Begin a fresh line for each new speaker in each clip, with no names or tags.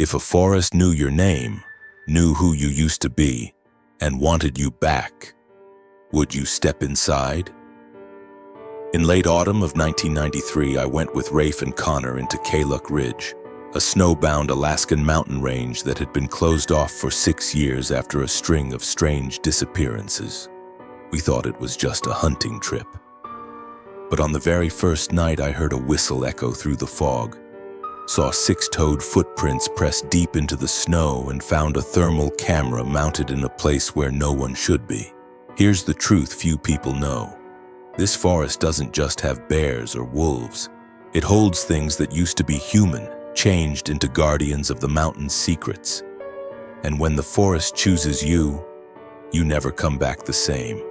If a forest knew your name, knew who you used to be, and wanted you back, would you step inside? In late autumn of 1993, I went with Rafe and Connor into Kaluk Ridge, a snowbound Alaskan mountain range that had been closed off for 6 years after a string of strange disappearances. We thought it was just a hunting trip. But on the very first night, I heard a whistle echo through the fog, saw six-toed footprints press deep into the snow, and found a thermal camera mounted in a place where no one should be. Here's the truth few people know. This forest doesn't just have bears or wolves. It holds things that used to be human, changed into guardians of the mountain's secrets. And when the forest chooses you, you never come back the same.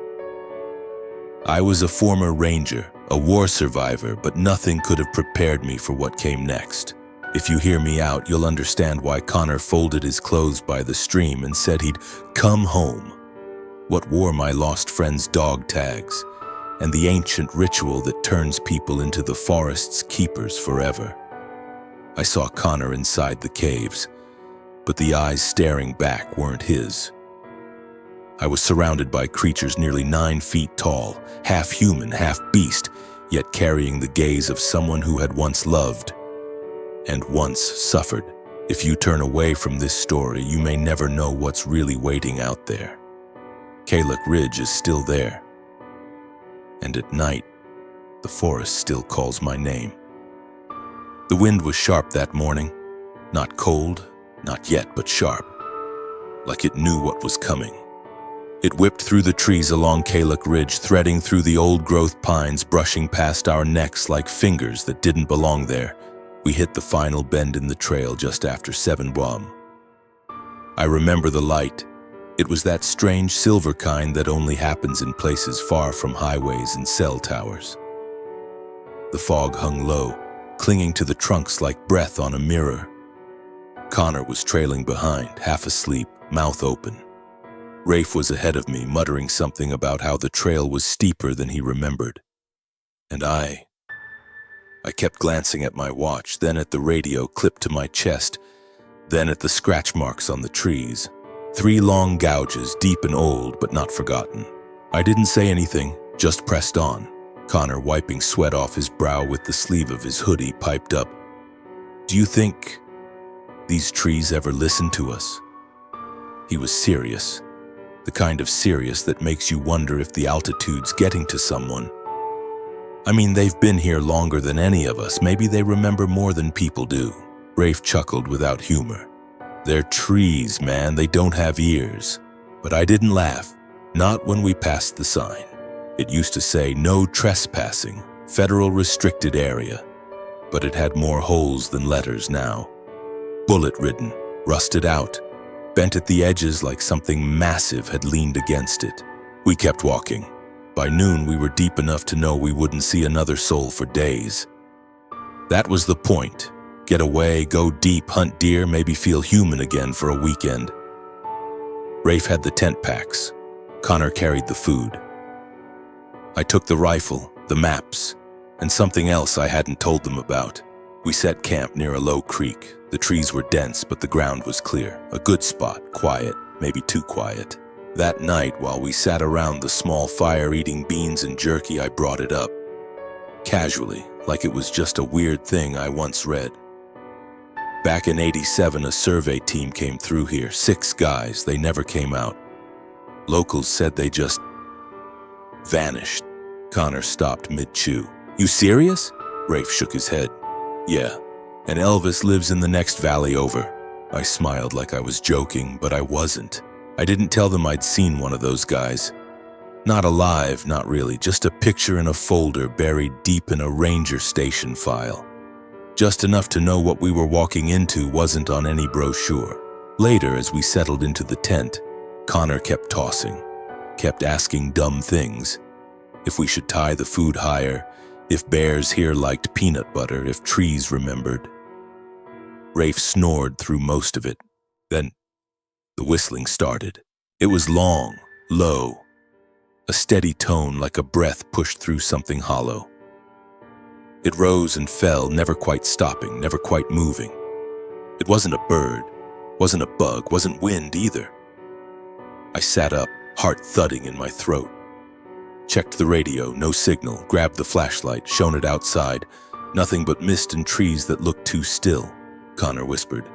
I was a former ranger, a war survivor, but nothing could have prepared me for what came next. If you hear me out, you'll understand why Connor folded his clothes by the stream and said he'd come home. What wore my lost friend's dog tags, and the ancient ritual that turns people into the forest's keepers forever. I saw Connor inside the caves, but the eyes staring back weren't his. I was surrounded by creatures nearly 9 feet tall, half human, half beast, yet carrying the gaze of someone who had once loved and once suffered. If you turn away from this story, you may never know what's really waiting out there. Kaluk Ridge is still there, and at night, the forest still calls my name. The wind was sharp that morning, not cold, not yet, but sharp, like it knew what was coming. It whipped through the trees along Kaluk Ridge, threading through the old-growth pines, brushing past our necks like fingers that didn't belong there. We hit the final bend in the trail just after 7 p.m. I remember the light. It was that strange silver kind that only happens in places far from highways and cell towers. The fog hung low, clinging to the trunks like breath on a mirror. Connor was trailing behind, half asleep, mouth open. Rafe was ahead of me, muttering something about how the trail was steeper than he remembered. And I kept glancing at my watch, then at the radio clipped to my chest, then at the scratch marks on the trees. 3 long gouges, deep and old, but not forgotten. I didn't say anything, just pressed on. Connor, wiping sweat off his brow with the sleeve of his hoodie, piped up, "Do you think these trees ever listen to us?" He was serious. The kind of serious that makes you wonder if the altitude's getting to someone. I mean, they've been here longer than any of us. Maybe they remember more than people do. Rafe chuckled without humor. "They're trees, man. They don't have ears." But I didn't laugh. Not when we passed the sign. It used to say, "No trespassing, federal restricted area." But it had more holes than letters now. Bullet-ridden, rusted out, bent at the edges like something massive had leaned against it. We kept walking. By noon, we were deep enough to know we wouldn't see another soul for days. That was the point. Get away, go deep, hunt deer, maybe feel human again for a weekend. Rafe had the tent packs. Connor carried the food. I took the rifle, the maps, and something else I hadn't told them about. We set camp near a low creek. The trees were dense, but the ground was clear. A good spot, quiet, maybe too quiet. That night, while we sat around the small fire eating beans and jerky, I brought it up. Casually, like it was just a weird thing I once read. Back in '87, a survey team came through here. 6 guys, they never came out. Locals said they just vanished. Connor stopped mid-chew. "You serious?" Rafe shook his head. "Yeah. And Elvis lives in the next valley over." I smiled like I was joking, but I wasn't. I didn't tell them I'd seen one of those guys. Not alive, not really, just a picture in a folder buried deep in a ranger station file. Just enough to know what we were walking into wasn't on any brochure. Later, as we settled into the tent, Connor kept tossing, kept asking dumb things. If we should tie the food higher, if bears here liked peanut butter, if trees remembered. Rafe snored through most of it. Then the whistling started. It was long, low, a steady tone like a breath pushed through something hollow. It rose and fell, never quite stopping, never quite moving. It wasn't a bird, wasn't a bug, wasn't wind either. I sat up, heart thudding in my throat. Checked the radio, no signal, grabbed the flashlight, shone it outside. Nothing but mist and trees that looked too still. Connor whispered,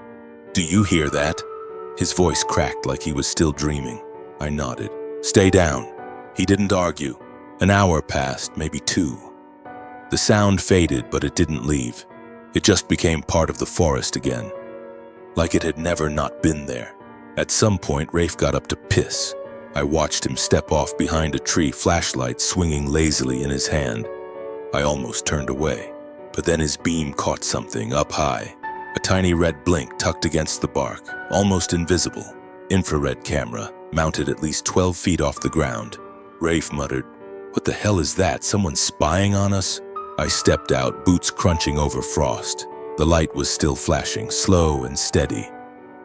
"Do you hear that?" His voice cracked like he was still dreaming. I nodded. "Stay down." He didn't argue. An hour passed, maybe 2. The sound faded, but it didn't leave. It just became part of the forest again, like it had never not been there. At some point, Rafe got up to piss. I watched him step off behind a tree, flashlight swinging lazily in his hand. I almost turned away, but then his beam caught something up high. A tiny red blink tucked against the bark, almost invisible. Infrared camera, mounted at least 12 feet off the ground. Rafe muttered, "What the hell is that? Someone spying on us?" I stepped out, boots crunching over frost. The light was still flashing, slow and steady.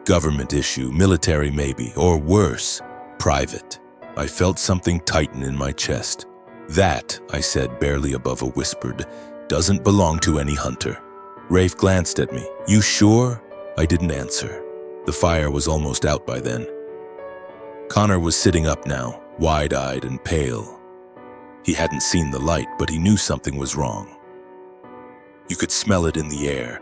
Government issue, military maybe, or worse, private. I felt something tighten in my chest. "That," I said barely above a whispered, "doesn't belong to any hunter." Rafe glanced at me. "You sure?" I didn't answer. The fire was almost out by then. Connor was sitting up now, wide-eyed and pale. He hadn't seen the light, but he knew something was wrong. You could smell it in the air,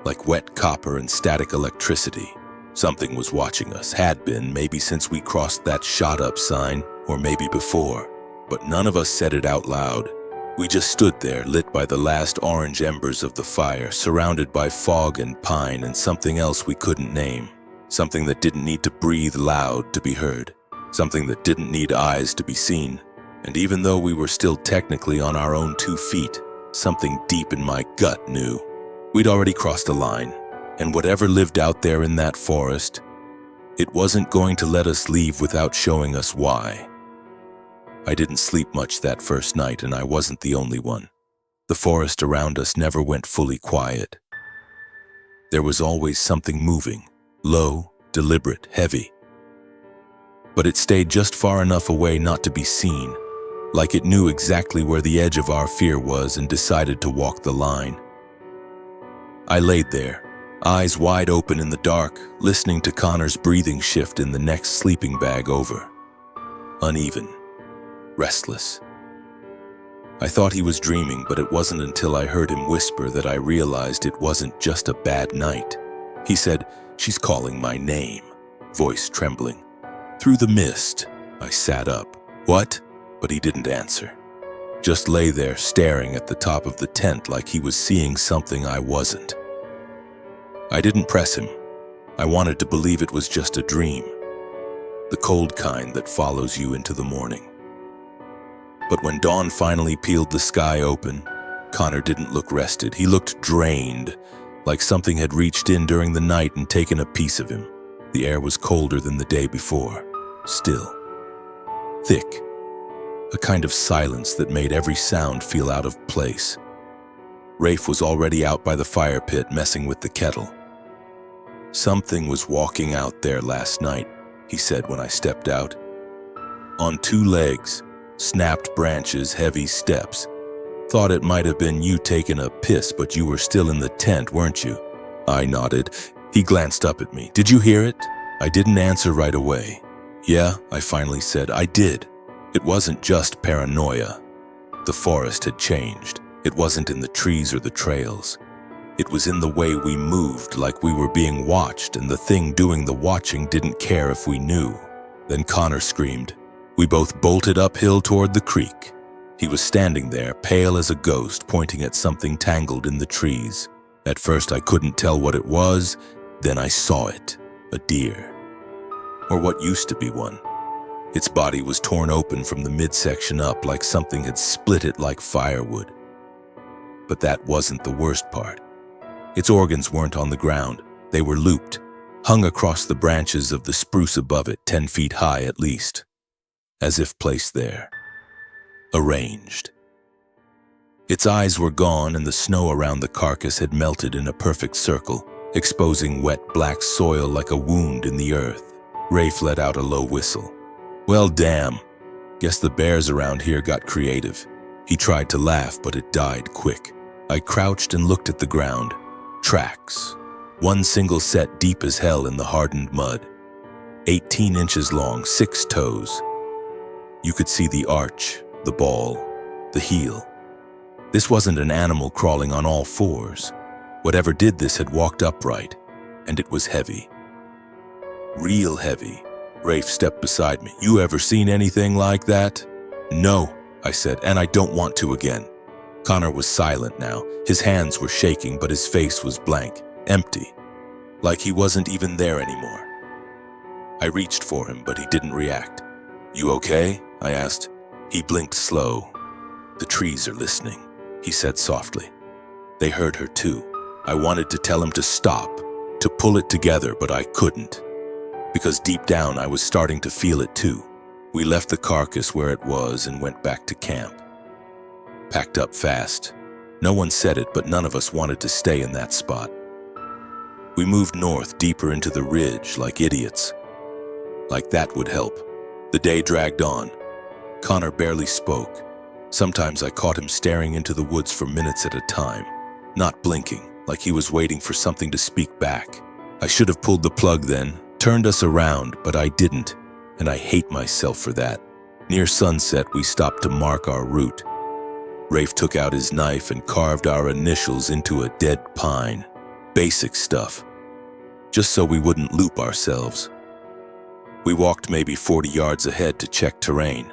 like wet copper and static electricity. Something was watching us, had been, maybe since we crossed that "shot up" sign, or maybe before. But none of us said it out loud. We just stood there, lit by the last orange embers of the fire, surrounded by fog and pine and something else we couldn't name. Something that didn't need to breathe loud to be heard. Something that didn't need eyes to be seen. And even though we were still technically on our own 2 feet, something deep in my gut knew. We'd already crossed a line, and whatever lived out there in that forest, it wasn't going to let us leave without showing us why. I didn't sleep much that first night, and I wasn't the only one. The forest around us never went fully quiet. There was always something moving, low, deliberate, heavy. But it stayed just far enough away not to be seen, like it knew exactly where the edge of our fear was and decided to walk the line. I laid there, eyes wide open in the dark, listening to Connor's breathing shift in the next sleeping bag over. Uneven, restless. I thought he was dreaming, but it wasn't until I heard him whisper that I realized it wasn't just a bad night. He said, "She's calling my name," voice trembling. Through the mist, I sat up. "What?" But he didn't answer. Just lay there staring at the top of the tent like he was seeing something I wasn't. I didn't press him. I wanted to believe it was just a dream. The cold kind that follows you into the morning. But when dawn finally peeled the sky open, Connor didn't look rested. He looked drained, like something had reached in during the night and taken a piece of him. The air was colder than the day before. Still. Thick. A kind of silence that made every sound feel out of place. Rafe was already out by the fire pit messing with the kettle. "Something was walking out there last night," he said when I stepped out. "On 2 legs, snapped branches, heavy steps. Thought it might have been you taking a piss, but you were still in the tent, weren't you?" I nodded. He glanced up at me. "Did you hear it?" I didn't answer right away. "Yeah," I finally said, "I did." It wasn't just paranoia. The forest had changed. It wasn't in the trees or the trails. It was in the way we moved, like we were being watched, and the thing doing the watching didn't care if we knew. Then Connor screamed. We both bolted uphill toward the creek. He was standing there, pale as a ghost, pointing at something tangled in the trees. At first I couldn't tell what it was, then I saw it. A deer. Or what used to be one. Its body was torn open from the midsection up like something had split it like firewood. But that wasn't the worst part. Its organs weren't on the ground. They were looped, hung across the branches of the spruce above it, 10 feet high at least, as if placed there. Arranged. Its eyes were gone and the snow around the carcass had melted in a perfect circle, exposing wet black soil like a wound in the earth. Rafe let out a low whistle. "Well, damn. Guess the bears around here got creative." He tried to laugh, but it died quick. I crouched and looked at the ground. Tracks. One single set deep as hell in the hardened mud. 18 inches long, 6 toes. You could see the arch, the ball, the heel. This wasn't an animal crawling on all fours. Whatever did this had walked upright, and it was heavy. Real heavy. Rafe stepped beside me. "You ever seen anything like that?" "No," I said, "and I don't want to again." Connor was silent now. His hands were shaking, but his face was blank, empty, like he wasn't even there anymore. I reached for him, but he didn't react. "You okay?" I asked. He blinked slow. "The trees are listening," he said softly. They heard her too. I wanted to tell him to stop, to pull it together, but I couldn't. Because deep down I was starting to feel it too. We left the carcass where it was and went back to camp. Packed up fast. No one said it, but none of us wanted to stay in that spot. We moved north, deeper into the ridge, like idiots. Like that would help. The day dragged on. Connor barely spoke. Sometimes I caught him staring into the woods for minutes at a time, not blinking, like he was waiting for something to speak back. I should have pulled the plug then, turned us around, but I didn't, and I hate myself for that. Near sunset, we stopped to mark our route. Rafe took out his knife and carved our initials into a dead pine. Basic stuff. Just so we wouldn't loop ourselves. We walked maybe 40 yards ahead to check terrain.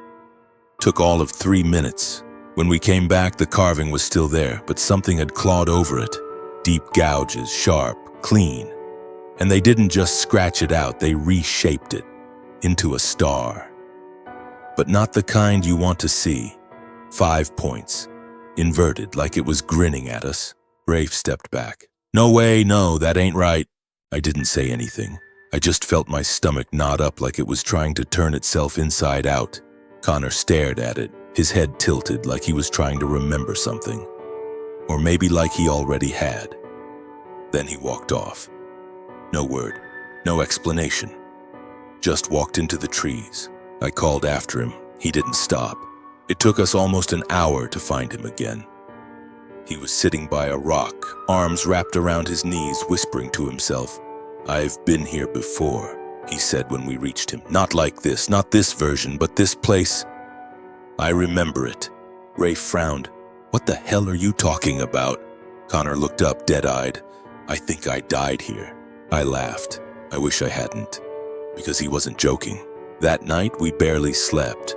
Took all of 3 minutes. When we came back, the carving was still there, but something had clawed over it. Deep gouges, sharp, clean. And they didn't just scratch it out, they reshaped it into a star. But not the kind you want to see. 5 points. Inverted, like it was grinning at us. Rafe stepped back. "No way, no, that ain't right." I didn't say anything. I just felt my stomach knot up like it was trying to turn itself inside out. Connor stared at it, his head tilted like he was trying to remember something. Or maybe like he already had. Then he walked off. No word, no explanation. Just walked into the trees. I called after him. He didn't stop. It took us almost an hour to find him again. He was sitting by a rock, arms wrapped around his knees, whispering to himself. "I've been here before," he said when we reached him. "Not like this, not this version, but this place. I remember it." Rafe frowned. "What the hell are you talking about?" Connor looked up, dead-eyed. "I think I died here." I laughed. I wish I hadn't. Because he wasn't joking. That night, we barely slept.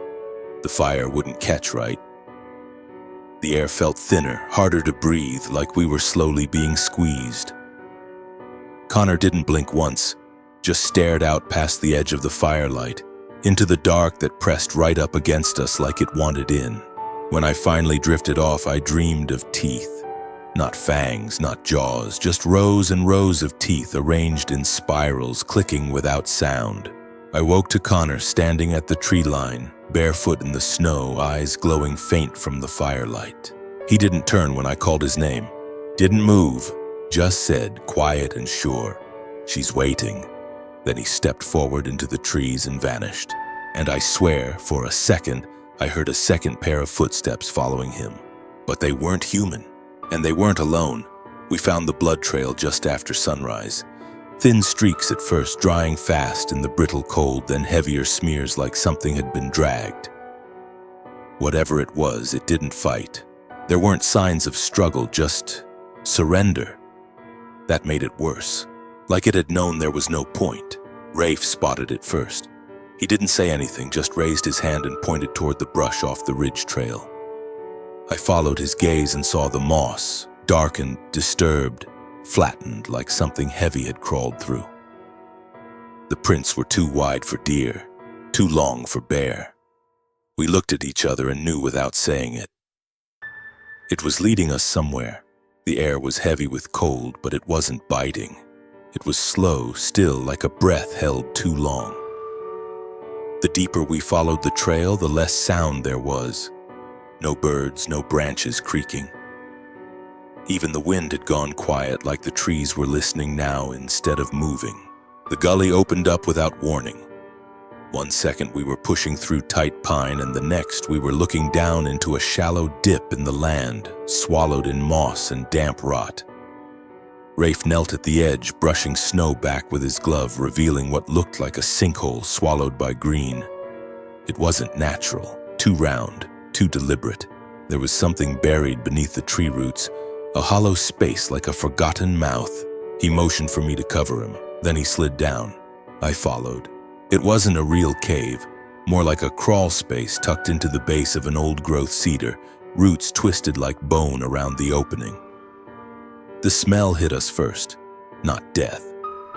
The fire wouldn't catch right. The air felt thinner, harder to breathe, like we were slowly being squeezed. Connor didn't blink once, just stared out past the edge of the firelight, into the dark that pressed right up against us like it wanted in. When I finally drifted off, I dreamed of teeth. Not fangs, not jaws, just rows and rows of teeth arranged in spirals, clicking without sound. I woke to Connor standing at the tree line, barefoot in the snow, eyes glowing faint from the firelight. He didn't turn when I called his name. Didn't move, just said, quiet and sure, "She's waiting." Then he stepped forward into the trees and vanished. And I swear, for a second, I heard a second pair of footsteps following him. But they weren't human. And they weren't alone. We found the blood trail just after sunrise. Thin streaks at first, drying fast in the brittle cold, then heavier smears like something had been dragged. Whatever it was, it didn't fight. There weren't signs of struggle, just surrender. That made it worse. Like it had known there was no point. Rafe spotted it first. He didn't say anything, just raised his hand and pointed toward the brush off the ridge trail. I followed his gaze and saw the moss, darkened, disturbed, flattened like something heavy had crawled through. The prints were too wide for deer, too long for bear. We looked at each other and knew without saying it. It was leading us somewhere. The air was heavy with cold, but it wasn't biting. It was slow, still, like a breath held too long. The deeper we followed the trail, the less sound there was. No birds, no branches creaking. Even the wind had gone quiet, like the trees were listening now instead of moving. The gully opened up without warning. One second we were pushing through tight pine, and the next we were looking down into a shallow dip in the land, swallowed in moss and damp rot. Rafe knelt at the edge, brushing snow back with his glove, revealing what looked like a sinkhole swallowed by green. It wasn't natural, too round, too deliberate. There was something buried beneath the tree roots, a hollow space like a forgotten mouth. He motioned for me to cover him, then he slid down. I followed. It wasn't a real cave, more like a crawl space tucked into the base of an old-growth cedar, roots twisted like bone around the opening. The smell hit us first, not death.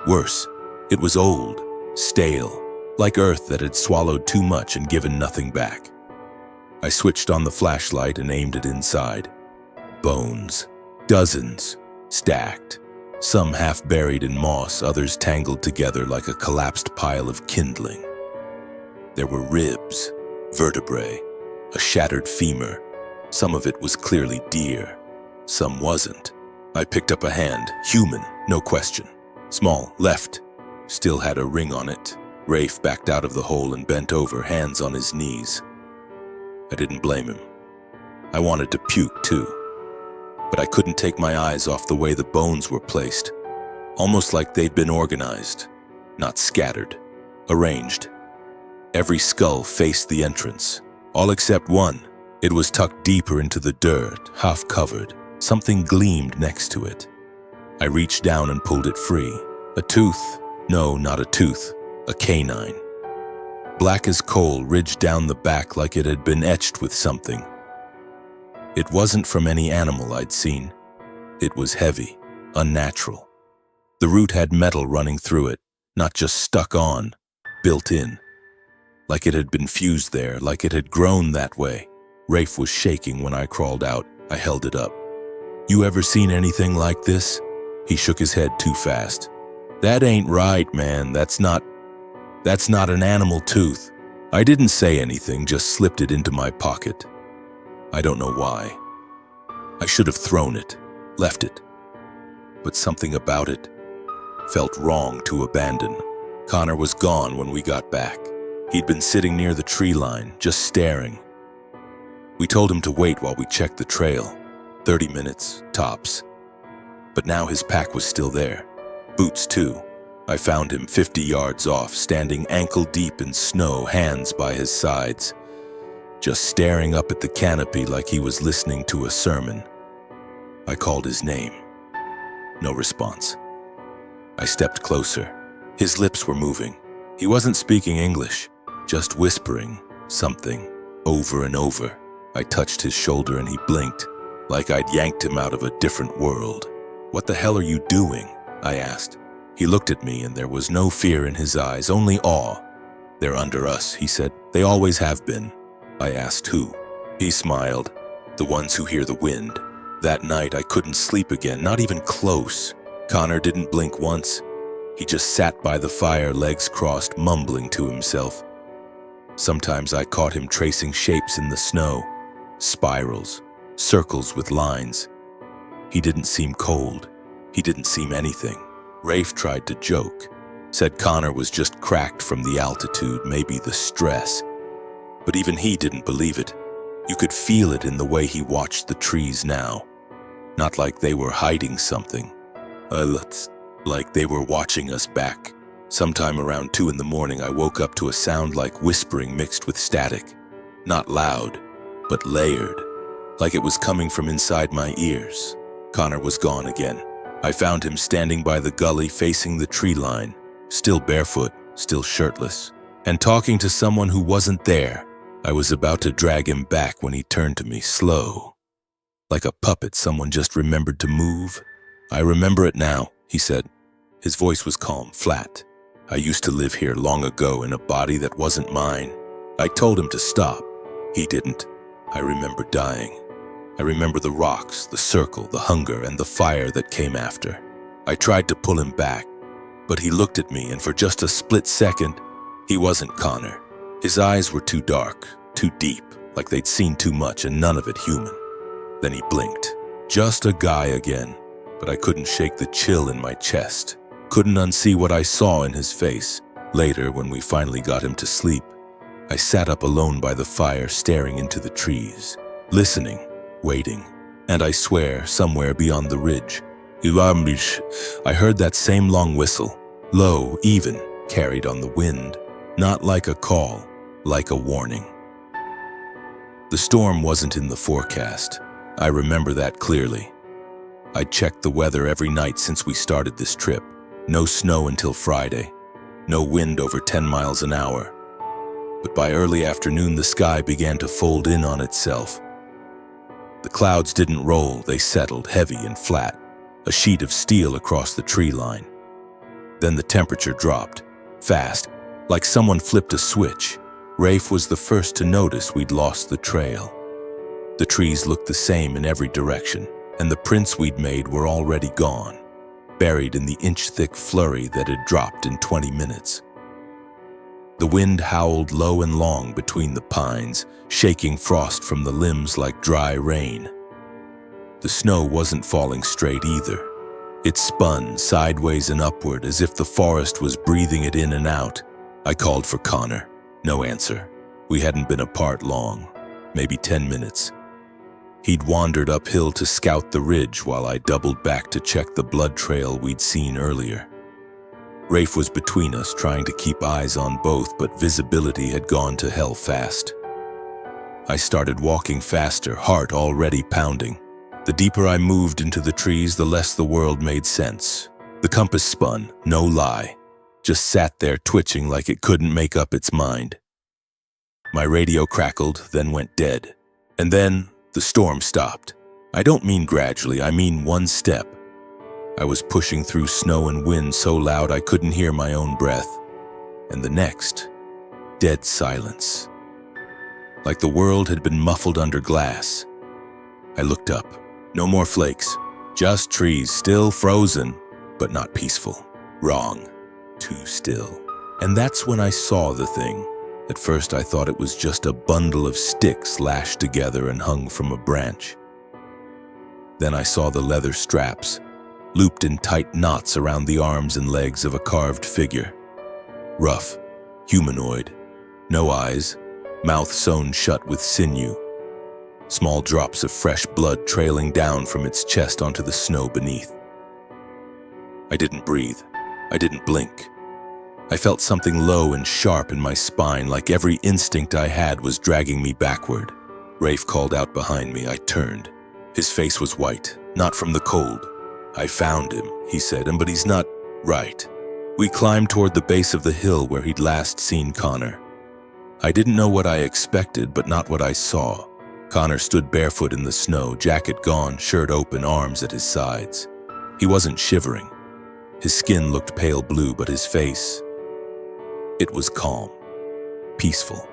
Worse, it was old, stale, like earth that had swallowed too much and given nothing back. I switched on the flashlight and aimed it inside. Bones, dozens, stacked. Some half buried in moss, others tangled together like a collapsed pile of kindling. There were ribs, vertebrae, a shattered femur. Some of it was clearly deer, some wasn't. I picked up a hand, human, no question. Small, left, still had a ring on it. Rafe backed out of the hole and bent over, hands on his knees. I didn't blame him. I wanted to puke too. But I couldn't take my eyes off the way the bones were placed, almost like they'd been organized, not scattered, arranged. Every skull faced the entrance, all except one. It was tucked deeper into the dirt, half covered. Something gleamed next to it. I reached down and pulled it free. A tooth. No, not a tooth. A canine. Black as coal, ridged down the back like it had been etched with something. It wasn't from any animal I'd seen. It was heavy, unnatural. The root had metal running through it, not just stuck on, built in. Like it had been fused there, like it had grown that way. Rafe was shaking when I crawled out. I held it up. "You ever seen anything like this?" He shook his head too fast. "That ain't right, man. That's not an animal tooth." I didn't say anything, just slipped it into my pocket. I don't know why. I should have thrown it, left it. But something about it felt wrong to abandon. Connor was gone when we got back. He'd been sitting near the tree line, just staring. We told him to wait while we checked the trail. 30 minutes, tops. But now his pack was still there. Boots too. I found him 50 yards off, standing ankle-deep in snow, hands by his sides, just staring up at the canopy like he was listening to a sermon. I called his name. No response. I stepped closer. His lips were moving. He wasn't speaking English, just whispering something over and over. I touched his shoulder and he blinked, like I'd yanked him out of a different world. "What the hell are you doing?" I asked. He looked at me and there was no fear in his eyes, only awe. "They're under us," he said. "They always have been." I asked who. He smiled. "The ones who hear the wind." That night I couldn't sleep again, not even close. Connor didn't blink once. He just sat by the fire, legs crossed, mumbling to himself. Sometimes I caught him tracing shapes in the snow, spirals, circles with lines. He didn't seem cold. He didn't seem anything. Rafe tried to joke, said Connor was just cracked from the altitude, maybe the stress. But even he didn't believe it. You could feel it in the way he watched the trees now. Not like they were hiding something. Like they were watching us back. Sometime around 2 in the morning, I woke up to a sound like whispering mixed with static. Not loud, but layered, like it was coming from inside my ears. Connor was gone again. I found him standing by the gully facing the tree line, still barefoot, still shirtless, and talking to someone who wasn't there. I was about to drag him back when he turned to me, slow. Like a puppet someone just remembered to move. "I remember it now," he said. His voice was calm, flat. "I used to live here long ago in a body that wasn't mine." I told him to stop. He didn't. I remember dying. I remember the rocks, the circle, the hunger, and the fire that came after. I tried to pull him back, but he looked at me, and for just a split second, he wasn't Connor. His eyes were too dark, too deep, like they'd seen too much and none of it human. Then he blinked. Just a guy again, but I couldn't shake the chill in my chest. Couldn't unsee what I saw in his face. Later, when we finally got him to sleep, I sat up alone by the fire, staring into the trees, listening, waiting, and I swear, somewhere beyond the ridge, I heard that same long whistle, low, even, carried on the wind, not like a call, like a warning. The storm wasn't in the forecast. I remember that clearly. I'd checked the weather every night since we started this trip. No snow until Friday. No wind over 10 miles an hour. But by early afternoon, the sky began to fold in on itself. The clouds didn't roll, they settled heavy and flat, a sheet of steel across the tree line. Then the temperature dropped, fast, like someone flipped a switch. Rafe was the first to notice we'd lost the trail. The trees looked the same in every direction, and the prints we'd made were already gone, buried in the inch-thick flurry that had dropped in 20 minutes. The wind howled low and long between the pines, shaking frost from the limbs like dry rain. The snow wasn't falling straight either. It spun sideways and upward as if the forest was breathing it in and out. I called for Connor. No answer. We hadn't been apart long, maybe 10 minutes. He'd wandered uphill to scout the ridge while I doubled back to check the blood trail we'd seen earlier. Rafe was between us, trying to keep eyes on both, but visibility had gone to hell fast. I started walking faster, heart already pounding. The deeper I moved into the trees, the less the world made sense. The compass spun, no lie, just sat there twitching like it couldn't make up its mind. My radio crackled, then went dead. And then the storm stopped. I don't mean gradually, I mean one step. I was pushing through snow and wind so loud I couldn't hear my own breath. And the next, dead silence. Like the world had been muffled under glass. I looked up. No more flakes. Just trees, still frozen, but not peaceful. Wrong. Too still. And that's when I saw the thing. At first I thought it was just a bundle of sticks lashed together and hung from a branch. Then I saw the leather straps, looped in tight knots around the arms and legs of a carved figure. Rough, humanoid, no eyes, mouth sewn shut with sinew. Small drops of fresh blood trailing down from its chest onto the snow beneath. I didn't breathe. I didn't blink. I felt something low and sharp in my spine, like every instinct I had was dragging me backward. Rafe called out behind me. I turned. His face was white, not from the cold. I found him, he said, but he's not right. We climbed toward the base of the hill where he'd last seen Connor. I didn't know what I expected, but not what I saw. Connor stood barefoot in the snow, jacket gone, shirt open, arms at his sides. He wasn't shivering. His skin looked pale blue, but his face, it was calm, peaceful,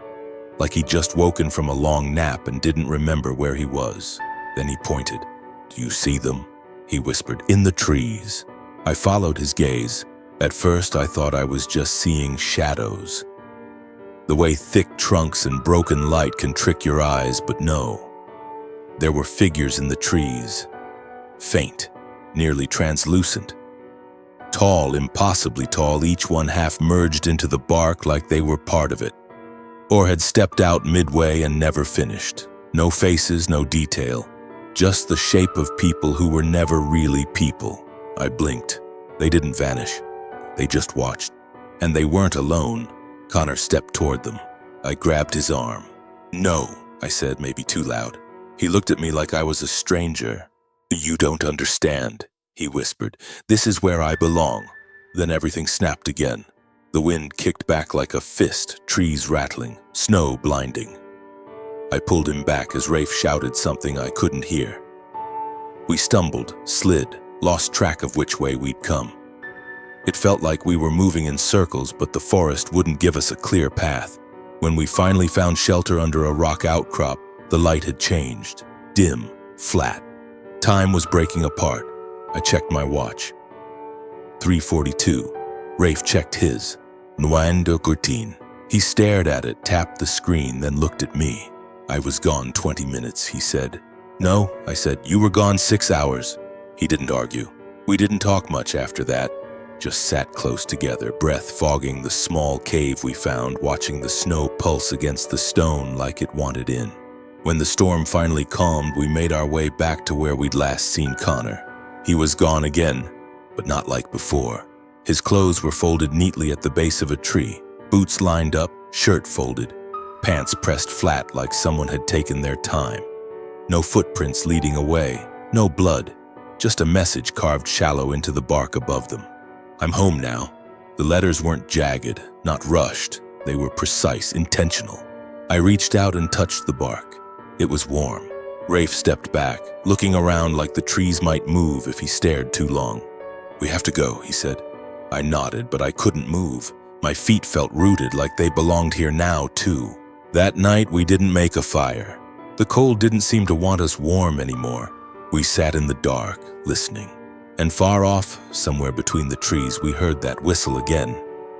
like he'd just woken from a long nap and didn't remember where he was. Then he pointed. "Do you see them?" he whispered. "In the trees." I followed his gaze. At first, I thought I was just seeing shadows. The way thick trunks and broken light can trick your eyes, but no. There were figures in the trees, faint, nearly translucent. Tall, impossibly tall, each one half merged into the bark like they were part of it, or had stepped out midway and never finished. No faces, no detail, just the shape of people who were never really people. I blinked. They didn't vanish. They just watched. And they weren't alone. Connor stepped toward them. I grabbed his arm. "No," I said, maybe too loud. He looked at me like I was a stranger. "You don't understand," he whispered. "This is where I belong." Then everything snapped again. The wind kicked back like a fist, trees rattling, snow blinding. I pulled him back as Rafe shouted something I couldn't hear. We stumbled, slid, lost track of which way we'd come. It felt like we were moving in circles, but the forest wouldn't give us a clear path. When we finally found shelter under a rock outcrop, the light had changed. Dim, flat. Time was breaking apart. I checked my watch. 3:42. Rafe checked his. Nuan de Courtine. He stared at it, tapped the screen, then looked at me. "I was gone 20 minutes, he said. "No," I said. "You were gone 6 hours. He didn't argue. We didn't talk much after that. Just sat close together, breath fogging the small cave we found, watching the snow pulse against the stone like it wanted in. When the storm finally calmed, we made our way back to where we'd last seen Connor. He was gone again, but not like before. His clothes were folded neatly at the base of a tree, boots lined up, shirt folded, pants pressed flat like someone had taken their time. No footprints leading away, no blood, just a message carved shallow into the bark above them. I'm home now. The letters weren't jagged, not rushed. They were precise, intentional. I reached out and touched the bark. It was warm. Rafe stepped back, looking around like the trees might move if he stared too long. "We have to go," he said. I nodded, but I couldn't move. My feet felt rooted, like they belonged here now, too. That night, we didn't make a fire. The cold didn't seem to want us warm anymore. We sat in the dark, listening. And far off, somewhere between the trees, we heard that whistle again.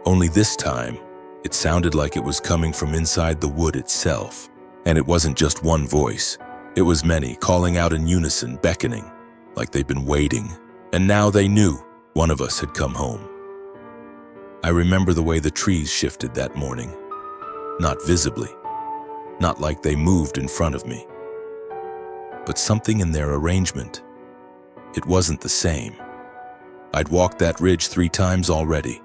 Only this time, it sounded like it was coming from inside the wood itself. And it wasn't just one voice. It was many, calling out in unison, beckoning, like they'd been waiting. And now they knew one of us had come home. I remember the way the trees shifted that morning. Not visibly. Not like they moved in front of me. But something in their arrangement. It wasn't the same. I'd walked that ridge 3 times already.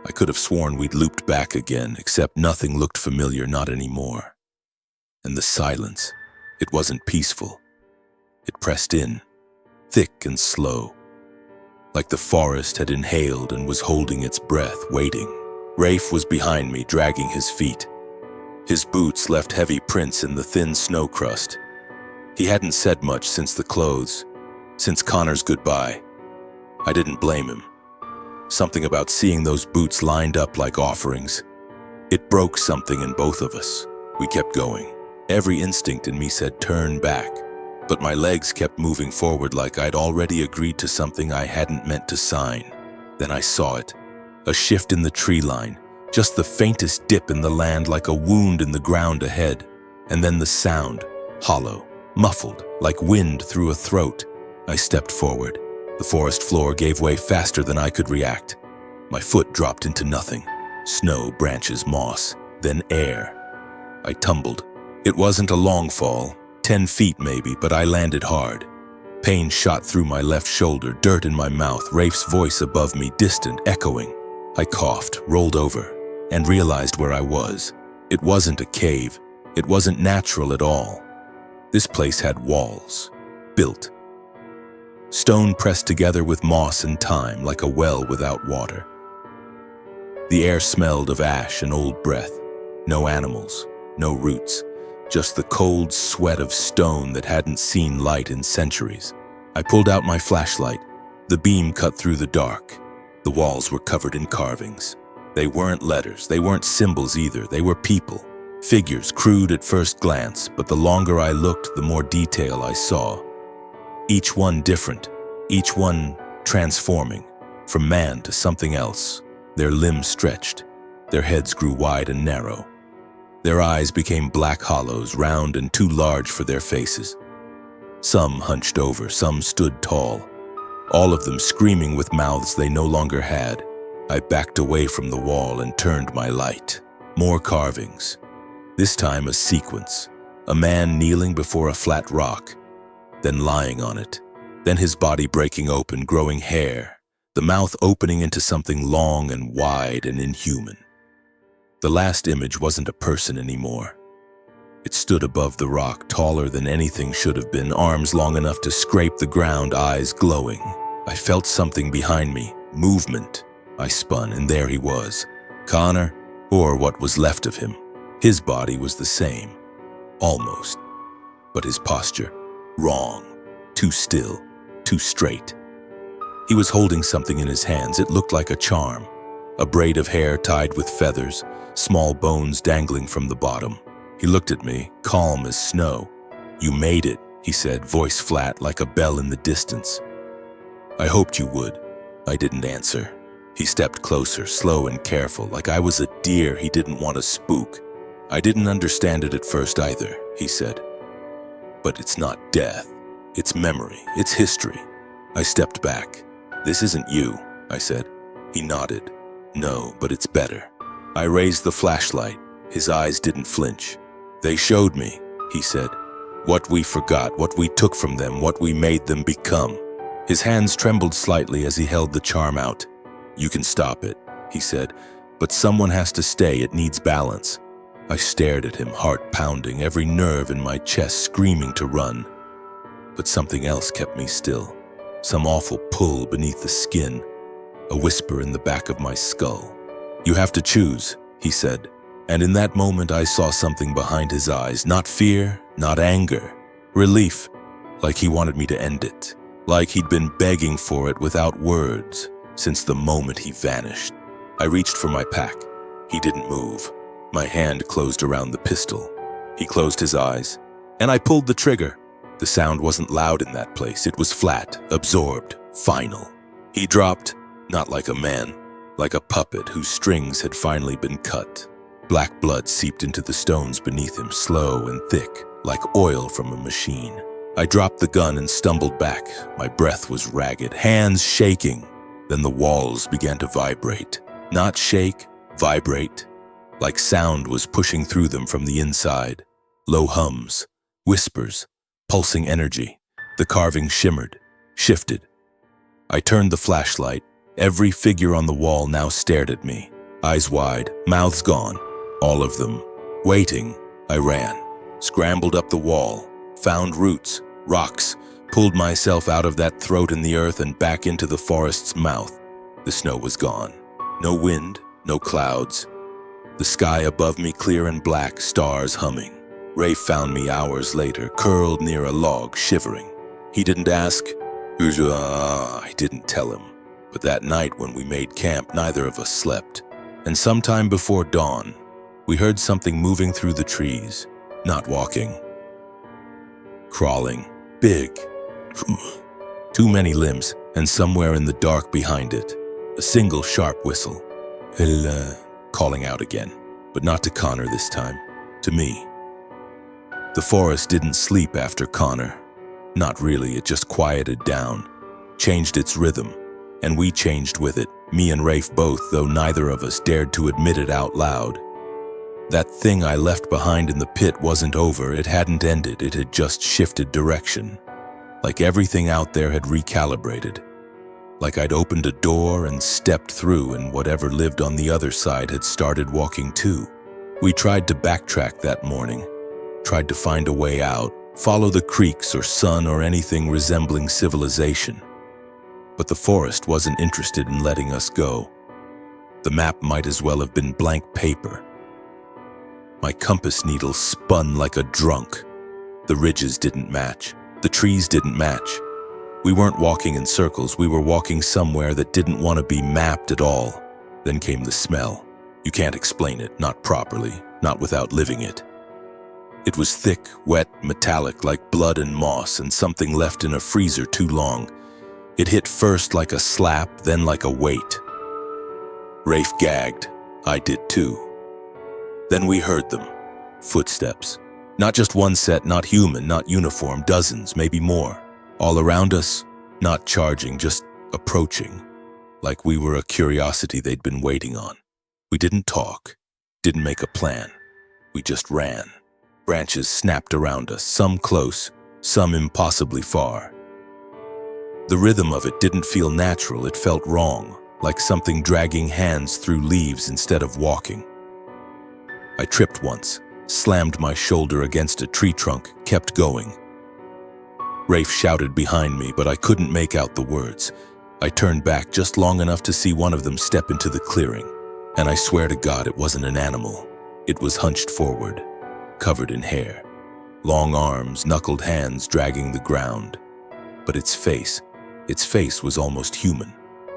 I could have sworn we'd looped back again, except nothing looked familiar, not anymore. And the silence, it wasn't peaceful. It pressed in, thick and slow, like the forest had inhaled and was holding its breath, waiting. Rafe was behind me, dragging his feet. His boots left heavy prints in the thin snow crust. He hadn't said much since the clothes, since Connor's goodbye. I didn't blame him. Something about seeing those boots lined up like offerings. It broke something in both of us. We kept going. Every instinct in me said turn back, but my legs kept moving forward like I'd already agreed to something I hadn't meant to sign. Then I saw it. A shift in the tree line, just the faintest dip in the land like a wound in the ground ahead. And then the sound, hollow, muffled, like wind through a throat. I stepped forward. The forest floor gave way faster than I could react. My foot dropped into nothing. Snow, branches, moss, then air. I tumbled. It wasn't a long fall, 10 feet maybe, but I landed hard. Pain shot through my left shoulder, dirt in my mouth, Rafe's voice above me, distant, echoing. I coughed, rolled over, and realized where I was. It wasn't a cave. It wasn't natural at all. This place had walls, built. Stone pressed together with moss and time, like a well without water. The air smelled of ash and old breath. No animals, no roots, just the cold sweat of stone that hadn't seen light in centuries. I pulled out my flashlight. The beam cut through the dark. The walls were covered in carvings. They weren't letters, they weren't symbols either, they were people. Figures, crude at first glance, but the longer I looked, the more detail I saw. Each one different, each one transforming, from man to something else. Their limbs stretched, their heads grew wide and narrow. Their eyes became black hollows, round and too large for their faces. Some hunched over, some stood tall, all of them screaming with mouths they no longer had. I backed away from the wall and turned my light. More carvings. This time a sequence. A man kneeling before a flat rock, then lying on it, then his body breaking open, growing hair, the mouth opening into something long and wide and inhuman. The last image wasn't a person anymore. It stood above the rock, taller than anything should have been, arms long enough to scrape the ground, eyes glowing. I felt something behind me, movement. I spun, and there he was. Connor, or what was left of him. His body was the same, almost, but his posture, wrong, too still, too straight. He was holding something in his hands. It looked like a charm, a braid of hair tied with feathers, small bones dangling from the bottom. He looked at me, calm as snow. "You made it," he said, voice flat like a bell in the distance. "I hoped you would." I didn't answer. He stepped closer, slow and careful, like I was a deer he didn't want to spook. "I didn't understand it at first either," he said. "But it's not death. It's memory. It's history." I stepped back. "This isn't you," I said. He nodded. "No, but it's better." I raised the flashlight. His eyes didn't flinch. "They showed me," he said, "what we forgot, what we took from them, what we made them become. His hands trembled slightly as he held the charm out. "You can stop it," he said, "but someone has to stay. It needs balance." I stared at him, heart pounding, every nerve in my chest screaming to run. But something else kept me still. Some awful pull beneath the skin, a whisper in the back of my skull. "You have to choose," he said. And in that moment I saw something behind his eyes, not fear, not anger, relief, like he wanted me to end it, like he'd been begging for it without words since the moment he vanished. I reached for my pack. He didn't move. My hand closed around the pistol. He closed his eyes, and I pulled the trigger. The sound wasn't loud in that place. It was flat, absorbed, final. He dropped, not like a man, like a puppet whose strings had finally been cut. Black blood seeped into the stones beneath him, slow and thick, like oil from a machine. I dropped the gun and stumbled back. My breath was ragged, hands shaking. Then the walls began to vibrate. Not shake, vibrate. Like sound was pushing through them from the inside. Low hums, whispers, pulsing energy. The carving shimmered, shifted. I turned the flashlight. Every figure on the wall now stared at me. Eyes wide, mouths gone. All of them. Waiting, I ran. Scrambled up the wall. Found roots, rocks. Pulled myself out of that throat in the earth and back into the forest's mouth. The snow was gone. No wind, no clouds. The sky above me clear and black, stars humming. Rafe found me hours later, curled near a log, shivering. He didn't ask. I didn't tell him. But that night when we made camp, neither of us slept. And sometime before dawn, we heard something moving through the trees. Not walking. Crawling. Big. Too many limbs, and somewhere in the dark behind it, a single sharp whistle. Calling out again, but not to Connor this time, to me. The forest didn't sleep after Connor. Not really, it just quieted down, changed its rhythm, and we changed with it, me and Rafe both, though neither of us dared to admit it out loud. That thing I left behind in the pit wasn't over, it hadn't ended, it had just shifted direction. Like everything out there had recalibrated. Like I'd opened a door and stepped through and whatever lived on the other side had started walking too. We tried to backtrack that morning, tried to find a way out, follow the creeks or sun or anything resembling civilization. But the forest wasn't interested in letting us go. The map might as well have been blank paper. My compass needle spun like a drunk. The ridges didn't match. The trees didn't match. We weren't walking in circles, we were walking somewhere that didn't want to be mapped at all. Then came the smell. You can't explain it, not properly, not without living it. It was thick, wet, metallic, like blood and moss, and something left in a freezer too long. It hit first like a slap, then like a weight. Rafe gagged. I did too. Then we heard them. Footsteps. Not just one set, not human, not uniform, dozens, maybe more. All around us, not charging, just approaching, like we were a curiosity they'd been waiting on. We didn't talk, didn't make a plan. We just ran. Branches snapped around us, some close, some impossibly far. The rhythm of it didn't feel natural, it felt wrong, like something dragging hands through leaves instead of walking. I tripped once, slammed my shoulder against a tree trunk, kept going. Rafe shouted behind me, but I couldn't make out the words. I turned back just long enough to see one of them step into the clearing, and I swear to God it wasn't an animal. It was hunched forward, covered in hair, long arms, knuckled hands dragging the ground. But its face was almost human,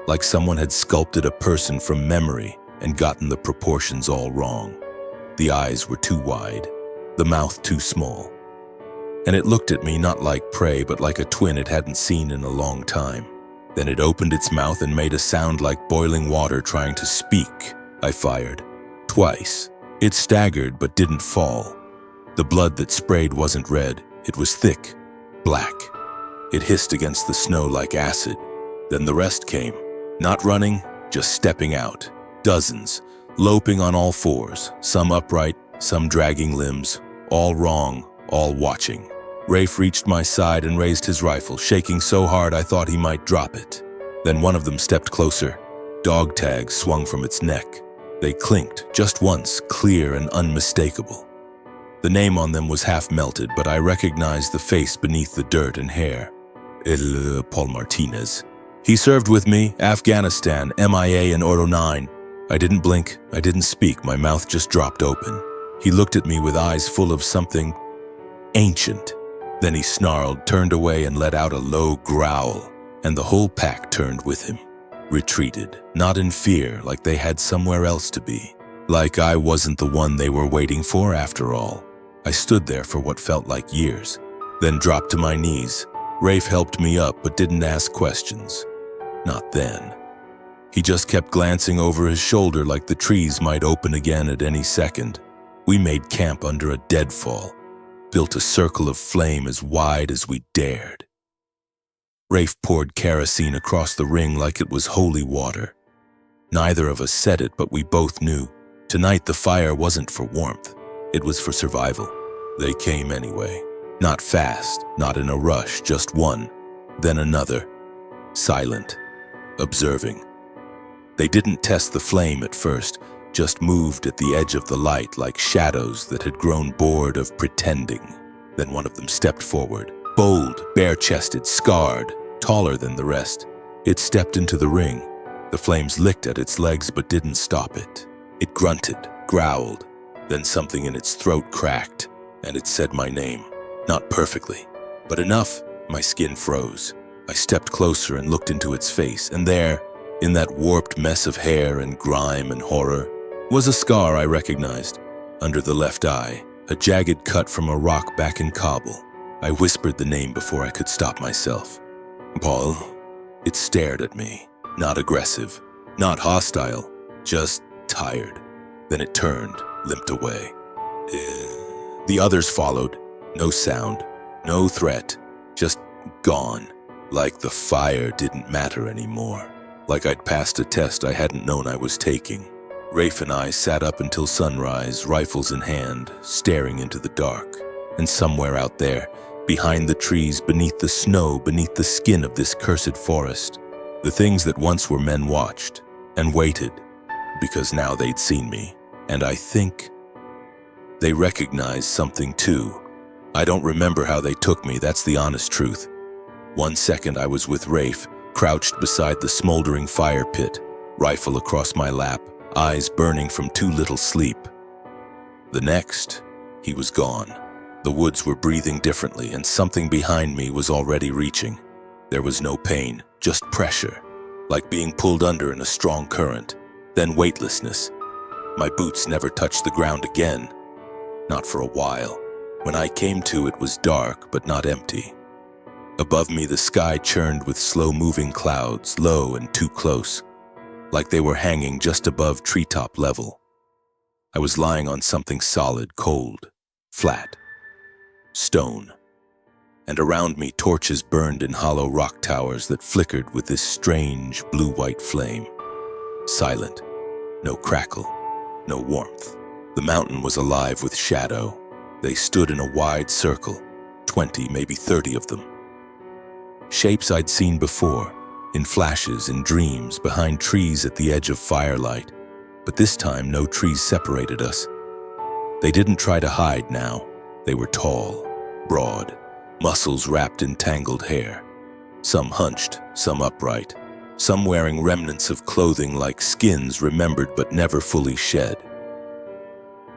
like someone had sculpted a person from memory and gotten the proportions all wrong. The eyes were too wide, the mouth too small. And it looked at me not like prey, but like a twin it hadn't seen in a long time. Then it opened its mouth and made a sound like boiling water trying to speak. I fired. Twice. It staggered but didn't fall. The blood that sprayed wasn't red. It was thick, black. It hissed against the snow like acid. Then the rest came. Not running, just stepping out. Dozens, loping on all fours, some upright, some dragging limbs, all wrong, all watching. Rafe reached my side and raised his rifle, shaking so hard I thought he might drop it. Then one of them stepped closer. Dog tags swung from its neck. They clinked, just once, clear and unmistakable. The name on them was half melted, but I recognized the face beneath the dirt and hair. Paul Martinez. He served with me, Afghanistan, MIA in Oro 9. I didn't blink, I didn't speak, my mouth just dropped open. He looked at me with eyes full of something ancient. Then he snarled, turned away and let out a low growl, and the whole pack turned with him. Retreated, not in fear, like they had somewhere else to be. Like I wasn't the one they were waiting for after all. I stood there for what felt like years, then dropped to my knees. Rafe helped me up but didn't ask questions. Not then. He just kept glancing over his shoulder like the trees might open again at any second. We made camp under a deadfall, built a circle of flame as wide as we dared. Rafe poured kerosene across the ring like it was holy water. Neither of us said it, but we both knew. Tonight the fire wasn't for warmth. It was for survival. They came anyway. Not fast, not in a rush, just one, then another. Silent, observing. They didn't test the flame at first, just moved at the edge of the light like shadows that had grown bored of pretending. Then one of them stepped forward, bold, bare-chested, scarred, taller than the rest. It stepped into the ring. The flames licked at its legs but didn't stop it. It grunted, growled, then something in its throat cracked, and it said my name. Not perfectly, but enough. My skin froze. I stepped closer and looked into its face, and there, in that warped mess of hair and grime and horror, was a scar I recognized. Under the left eye, a jagged cut from a rock back in Kabul. I whispered the name before I could stop myself. Paul. It stared at me. Not aggressive, not hostile, just tired. Then it turned, limped away. The others followed. No sound, no threat, just gone. Like the fire didn't matter anymore. Like I'd passed a test I hadn't known I was taking. Rafe and I sat up until sunrise, rifles in hand, staring into the dark. And somewhere out there, behind the trees, beneath the snow, beneath the skin of this cursed forest, the things that once were men watched and waited, because now they'd seen me. And I think they recognized something too. I don't remember how they took me, that's the honest truth. 1 second I was with Rafe, crouched beside the smoldering fire pit, rifle across my lap, eyes burning from too little sleep. The next, he was gone. The woods were breathing differently, and something behind me was already reaching. There was no pain, just pressure, like being pulled under in a strong current, then weightlessness. My boots never touched the ground again, not for a while. When I came to, it was dark, but not empty. Above me, the sky churned with slow-moving clouds, low and too close, like they were hanging just above treetop level. I was lying on something solid, cold, flat, stone. And around me, torches burned in hollow rock towers that flickered with this strange blue-white flame. Silent, no crackle, no warmth. The mountain was alive with shadow. They stood in a wide circle, 20, maybe 30 of them. Shapes I'd seen before, in flashes, in dreams, behind trees at the edge of firelight. But this time, no trees separated us. They didn't try to hide now. They were tall, broad, muscles wrapped in tangled hair. Some hunched, some upright, some wearing remnants of clothing like skins remembered but never fully shed.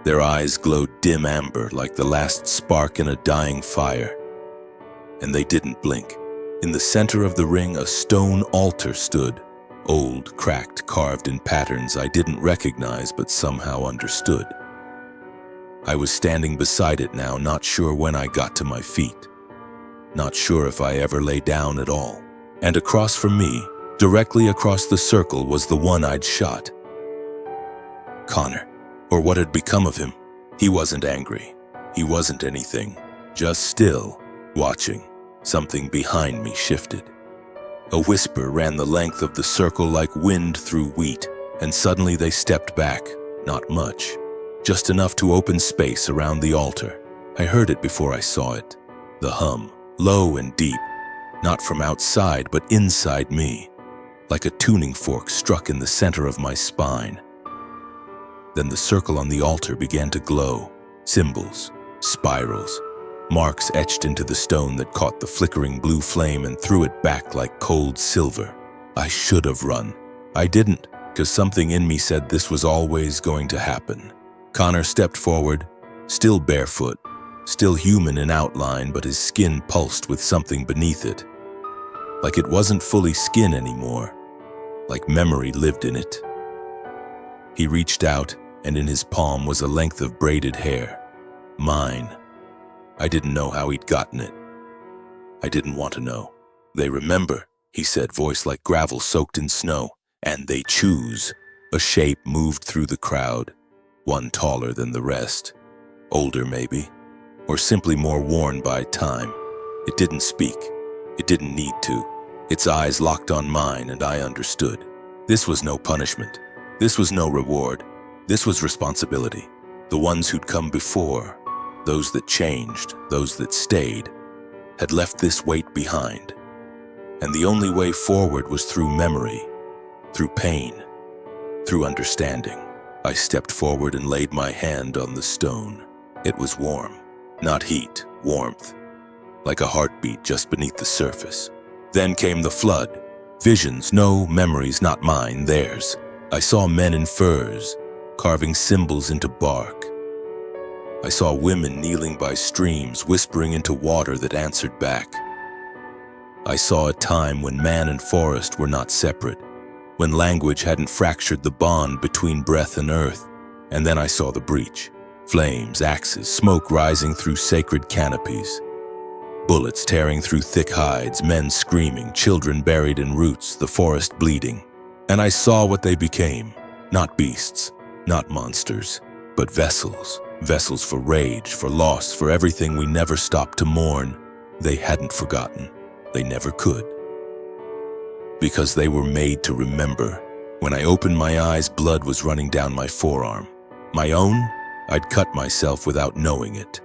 Their eyes glowed dim amber like the last spark in a dying fire. And they didn't blink. In the center of the ring, a stone altar stood, old, cracked, carved in patterns I didn't recognize but somehow understood. I was standing beside it now, not sure when I got to my feet. Not sure if I ever lay down at all. And across from me, directly across the circle, was the one I'd shot. Connor. Or what had become of him. He wasn't angry. He wasn't anything. Just still, watching. Something behind me shifted. A whisper ran the length of the circle like wind through wheat, and suddenly they stepped back. Not much. Just enough to open space around the altar. I heard it before I saw it. The hum, low and deep, not from outside but inside me, like a tuning fork struck in the center of my spine. Then the circle on the altar began to glow, symbols, spirals, marks etched into the stone that caught the flickering blue flame and threw it back like cold silver. I should have run. I didn't, because something in me said this was always going to happen. Connor stepped forward, still barefoot, still human in outline, but his skin pulsed with something beneath it. Like it wasn't fully skin anymore, like memory lived in it. He reached out, and in his palm was a length of braided hair. Mine. I didn't know how he'd gotten it. I didn't want to know. They remember, he said, voice like gravel soaked in snow, and they choose. A shape moved through the crowd, one taller than the rest. Older maybe, or simply more worn by time. It didn't speak. It didn't need to. Its eyes locked on mine, and I understood. This was no punishment. This was no reward. This was responsibility. The ones who'd come before, those that changed, those that stayed, had left this weight behind. And the only way forward was through memory, through pain, through understanding. I stepped forward and laid my hand on the stone. It was warm, not heat, warmth, like a heartbeat just beneath the surface. Then came the flood. Visions, no memories, not mine, theirs. I saw men in furs, carving symbols into bark. I saw women kneeling by streams, whispering into water that answered back. I saw a time when man and forest were not separate, when language hadn't fractured the bond between breath and earth. And then I saw the breach. Flames, axes, smoke rising through sacred canopies. Bullets tearing through thick hides, men screaming, children buried in roots, the forest bleeding. And I saw what they became. Not beasts, not monsters, but vessels. Vessels for rage, for loss, for everything we never stopped to mourn. They hadn't forgotten. They never could. Because they were made to remember. When I opened my eyes, blood was running down my forearm. My own? I'd cut myself without knowing it.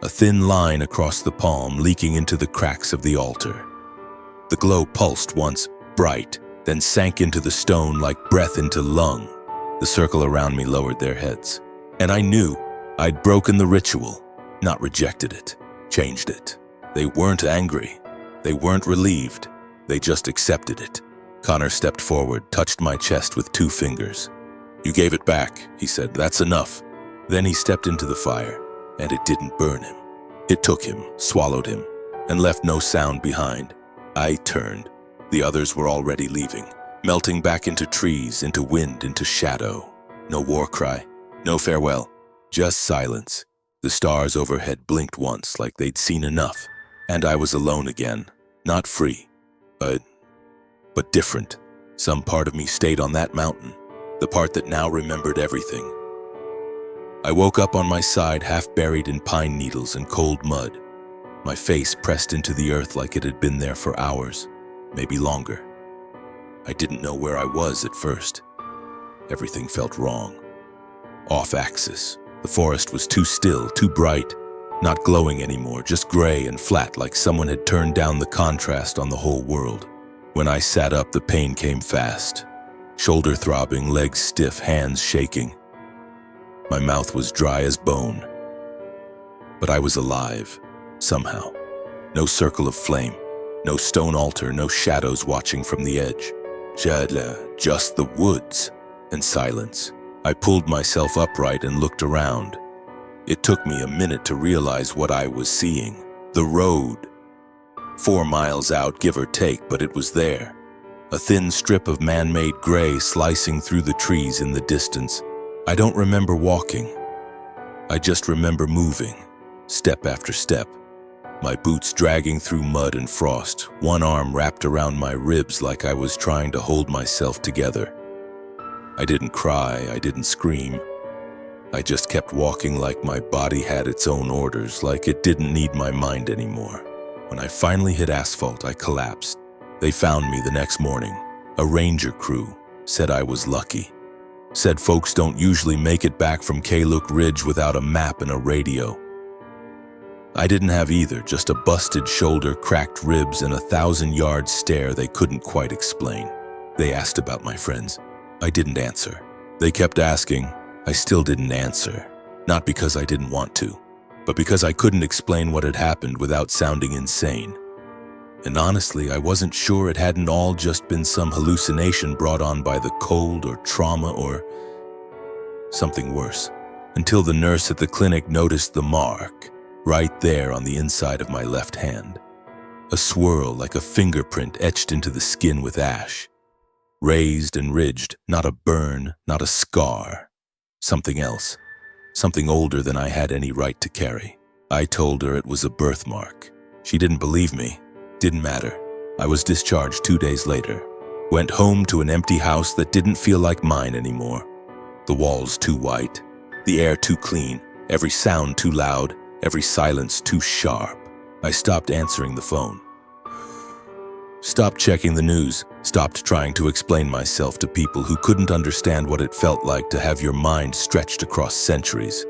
A thin line across the palm leaking into the cracks of the altar. The glow pulsed once, bright, then sank into the stone like breath into lung. The circle around me lowered their heads. And I knew I'd broken the ritual, not rejected it, changed it. They weren't angry. They weren't relieved. They just accepted it. Connor stepped forward, touched my chest with 2 fingers. "You gave it back," he said. "That's enough." Then he stepped into the fire, and it didn't burn him. It took him, swallowed him, and left no sound behind. I turned. The others were already leaving, melting back into trees, into wind, into shadow. No war cry, no farewell, just silence. The stars overhead blinked once like they'd seen enough, and I was alone again, not free, but different. Some part of me stayed on that mountain, the part that now remembered everything. I woke up on my side, half buried in pine needles and cold mud, my face pressed into the earth like it had been there for hours, maybe longer. I didn't know where I was at first. Everything felt wrong. Off axis. The forest was too still, too bright, not glowing anymore, just gray and flat like someone had turned down the contrast on the whole world. When I sat up, the pain came fast. Shoulder throbbing, legs stiff, hands shaking. My mouth was dry as bone. But I was alive, somehow. No circle of flame, no stone altar, no shadows watching from the edge. Just the woods and silence. I pulled myself upright and looked around. It took me a minute to realize what I was seeing. The road. 4 miles out, give or take, but it was there. A thin strip of man-made gray slicing through the trees in the distance. I don't remember walking. I just remember moving, step after step. My boots dragging through mud and frost, one arm wrapped around my ribs like I was trying to hold myself together. I didn't cry, I didn't scream. I just kept walking like my body had its own orders, like it didn't need my mind anymore. When I finally hit asphalt, I collapsed. They found me the next morning. A ranger crew said I was lucky. Said folks don't usually make it back from Kaluk Ridge without a map and a radio. I didn't have either, just a busted shoulder, cracked ribs, and a 1,000-yard stare they couldn't quite explain. They asked about my friends. I didn't answer. They kept asking. I still didn't answer. Not because I didn't want to, but because I couldn't explain what had happened without sounding insane. And honestly, I wasn't sure it hadn't all just been some hallucination brought on by the cold or trauma or something worse, until the nurse at the clinic noticed the mark right there on the inside of my left hand. A swirl like a fingerprint etched into the skin with ash. Raised and ridged, not a burn, not a scar. Something else. Something older than I had any right to carry. I told her it was a birthmark. She didn't believe me. Didn't matter. I was discharged 2 days later. Went home to an empty house that didn't feel like mine anymore. The walls too white, the air too clean, every sound too loud, every silence too sharp. I stopped answering the phone. Stopped checking the news, stopped trying to explain myself to people who couldn't understand what it felt like to have your mind stretched across centuries.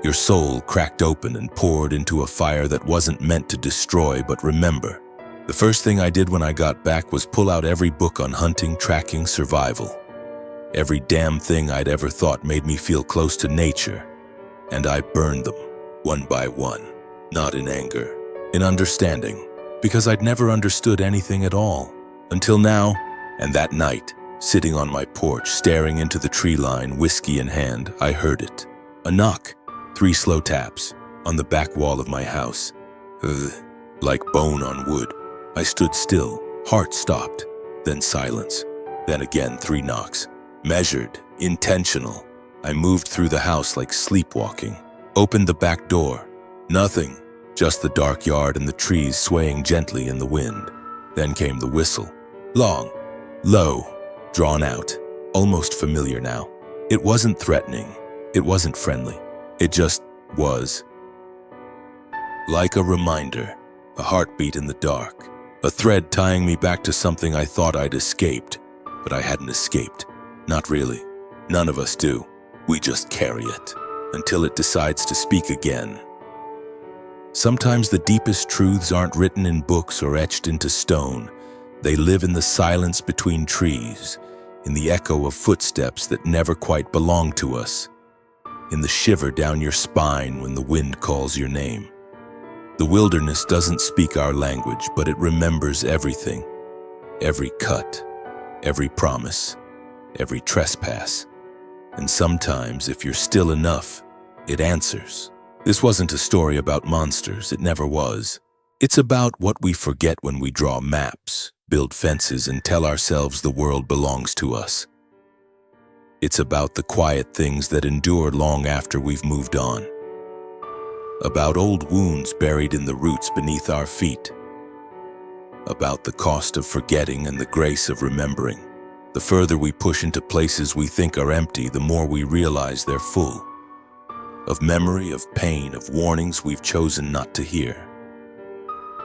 Your soul cracked open and poured into a fire that wasn't meant to destroy but remember. The first thing I did when I got back was pull out every book on hunting, tracking, survival. Every damn thing I'd ever thought made me feel close to nature. And I burned them, one by one, not in anger, in understanding. Because I'd never understood anything at all, until now, and that night, sitting on my porch, staring into the tree line, whiskey in hand, I heard it. A knock, 3 slow taps, on the back wall of my house. Like bone on wood. I stood still, heart stopped, then silence, then again 3 knocks. Measured, intentional. I moved through the house like sleepwalking, opened the back door. Nothing. Just the dark yard and the trees swaying gently in the wind. Then came the whistle. Long, low, drawn out, almost familiar now. It wasn't threatening. It wasn't friendly. It just was. Like a reminder, a heartbeat in the dark, a thread tying me back to something I thought I'd escaped, but I hadn't escaped. Not really. None of us do. We just carry it until it decides to speak again. Sometimes the deepest truths aren't written in books or etched into stone. They live in the silence between trees, in the echo of footsteps that never quite belong to us, in the shiver down your spine when the wind calls your name. The wilderness doesn't speak our language, but it remembers everything. Every cut, every promise, every trespass. And sometimes, if you're still enough, it answers. This wasn't a story about monsters, it never was. It's about what we forget when we draw maps, build fences, and tell ourselves the world belongs to us. It's about the quiet things that endure long after we've moved on. About old wounds buried in the roots beneath our feet. About the cost of forgetting and the grace of remembering. The further we push into places we think are empty, the more we realize they're full. Of memory, of pain, of warnings we've chosen not to hear.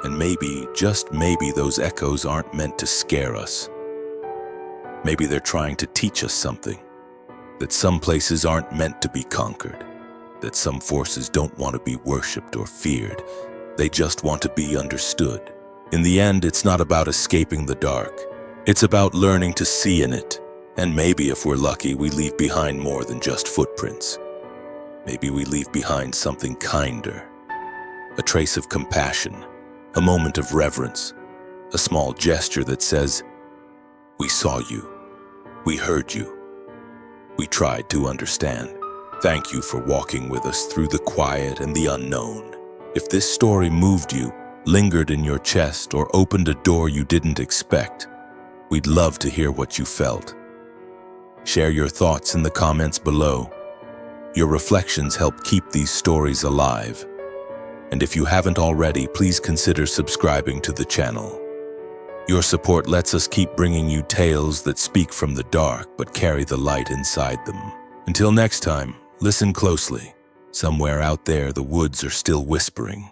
And maybe, just maybe, those echoes aren't meant to scare us. Maybe they're trying to teach us something. That some places aren't meant to be conquered. That some forces don't want to be worshipped or feared. They just want to be understood. In the end, it's not about escaping the dark. It's about learning to see in it. And maybe, if we're lucky, we leave behind more than just footprints. Maybe we leave behind something kinder, a trace of compassion, a moment of reverence, a small gesture that says, "We saw you, we heard you, we tried to understand. Thank you for walking with us through the quiet and the unknown." If this story moved you, lingered in your chest, or opened a door you didn't expect, we'd love to hear what you felt. Share your thoughts in the comments below. Your reflections help keep these stories alive. And if you haven't already, please consider subscribing to the channel. Your support lets us keep bringing you tales that speak from the dark but carry the light inside them. Until next time, listen closely. Somewhere out there, the woods are still whispering.